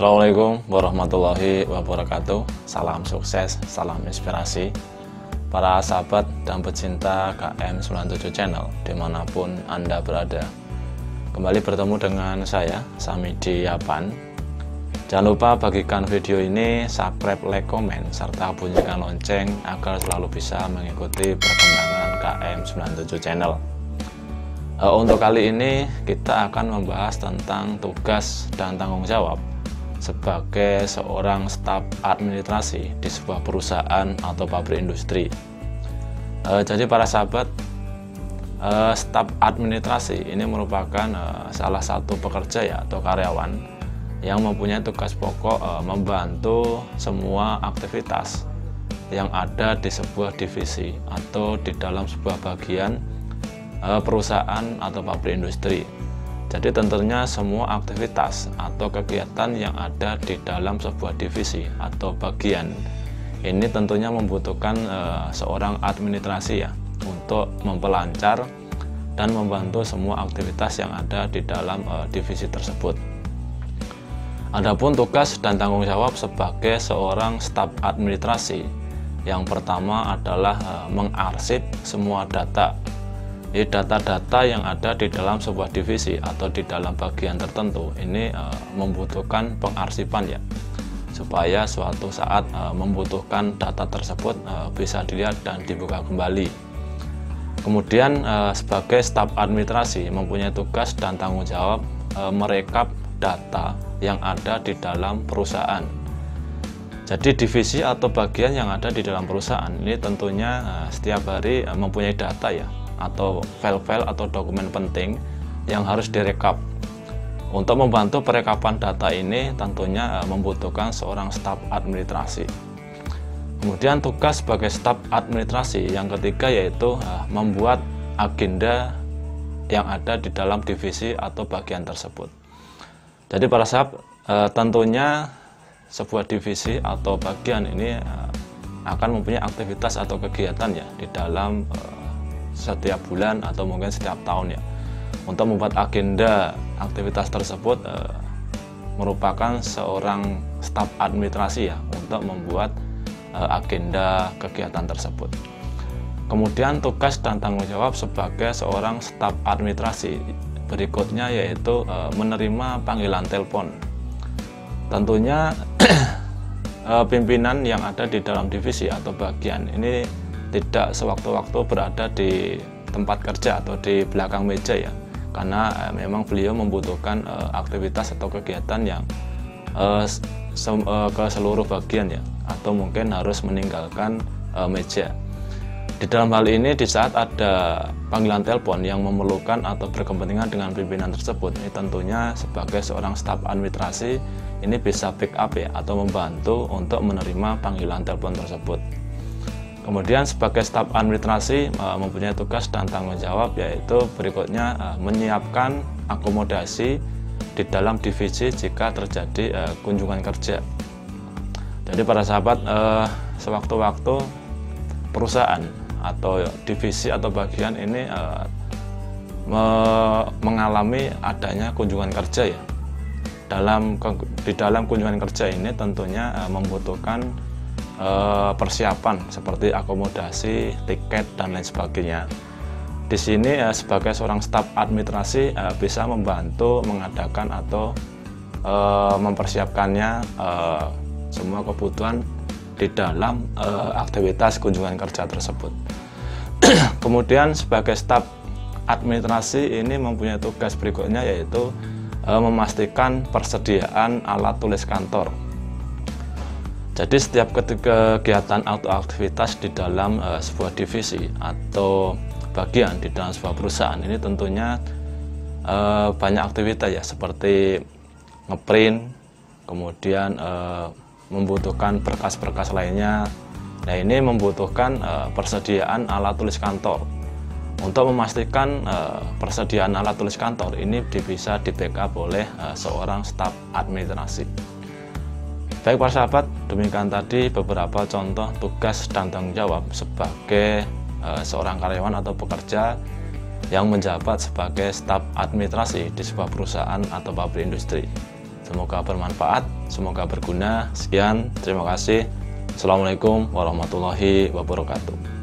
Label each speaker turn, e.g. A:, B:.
A: Assalamualaikum warahmatullahi wabarakatuh. Salam sukses, salam inspirasi para sahabat dan pecinta KM97 Channel dimanapun Anda berada. Kembali bertemu dengan saya, Samidi Yapan. Jangan lupa bagikan video ini, subscribe, like, komen, serta bunyikan lonceng agar selalu bisa mengikuti perkembangan KM97 Channel. Untuk kali ini kita akan membahas tentang tugas dan tanggung jawab sebagai seorang staf administrasi di sebuah perusahaan atau pabrik industri. Jadi para sahabat, staf administrasi ini merupakan salah satu pekerja ya atau karyawan yang mempunyai tugas pokok membantu semua aktivitas yang ada di sebuah divisi atau di dalam sebuah bagian perusahaan atau pabrik industri. Jadi tentunya semua aktivitas atau kegiatan yang ada di dalam sebuah divisi atau bagian ini tentunya membutuhkan seorang administrasi ya untuk memperlancar dan membantu semua aktivitas yang ada di dalam divisi tersebut. Adapun tugas dan tanggung jawab sebagai seorang staf administrasi, yang pertama adalah mengarsip semua data. Data-data yang ada di dalam sebuah divisi atau di dalam bagian tertentu ini membutuhkan pengarsipan ya, supaya suatu saat membutuhkan data tersebut bisa dilihat dan dibuka kembali. Kemudian sebagai staf administrasi mempunyai tugas dan tanggung jawab merekap data yang ada di dalam perusahaan. Jadi divisi atau bagian yang ada di dalam perusahaan ini tentunya setiap hari mempunyai data ya, atau file-file atau dokumen penting yang harus direkap. Untuk membantu perekapan data ini tentunya membutuhkan seorang staf administrasi. Kemudian tugas sebagai staf administrasi yang ketiga yaitu membuat agenda yang ada di dalam divisi atau bagian tersebut. Jadi para sahabat, tentunya sebuah divisi atau bagian ini akan mempunyai aktivitas atau kegiatan ya di dalam setiap bulan atau mungkin setiap tahun ya. Untuk membuat agenda aktivitas tersebut merupakan seorang staf administrasi ya untuk membuat agenda kegiatan tersebut. Kemudian tugas dan tanggung jawab sebagai seorang staf administrasi berikutnya yaitu menerima panggilan telepon. Tentunya pimpinan yang ada di dalam divisi atau bagian ini tidak sewaktu-waktu berada di tempat kerja atau di belakang meja ya, karena memang beliau membutuhkan aktivitas atau kegiatan yang ke seluruh bagian ya, atau mungkin harus meninggalkan meja. Di dalam hal ini, di saat ada panggilan telepon yang memerlukan atau berkepentingan dengan pimpinan tersebut, ini tentunya sebagai seorang staf administrasi ini bisa pick up ya, atau membantu untuk menerima panggilan telepon tersebut. Kemudian sebagai staf administrasi mempunyai tugas dan tanggung jawab yaitu berikutnya menyiapkan akomodasi di dalam divisi jika terjadi kunjungan kerja. Jadi para sahabat, sewaktu-waktu perusahaan atau divisi atau bagian ini mengalami adanya kunjungan kerja ya. Di dalam kunjungan kerja ini tentunya membutuhkan persiapan seperti akomodasi, tiket dan lain sebagainya. Di sini sebagai seorang staf administrasi bisa membantu mengadakan atau mempersiapkannya semua kebutuhan di dalam aktivitas kunjungan kerja tersebut. Kemudian sebagai staf administrasi ini mempunyai tugas berikutnya yaitu memastikan persediaan alat tulis kantor. Jadi setiap kegiatan atau aktivitas di dalam sebuah divisi atau bagian di dalam sebuah perusahaan ini tentunya banyak aktivitas ya, seperti ngeprint, kemudian membutuhkan berkas-berkas lainnya. Nah ini membutuhkan persediaan alat tulis kantor. Untuk memastikan persediaan alat tulis kantor ini bisa di-backup oleh seorang staf administrasi. Baik para sahabat, demikian tadi beberapa contoh tugas dan tanggung jawab sebagai seorang karyawan atau pekerja yang menjabat sebagai staf administrasi di sebuah perusahaan atau pabrik industri. Semoga bermanfaat, semoga berguna. Sekian, terima kasih. Assalamualaikum warahmatullahi wabarakatuh.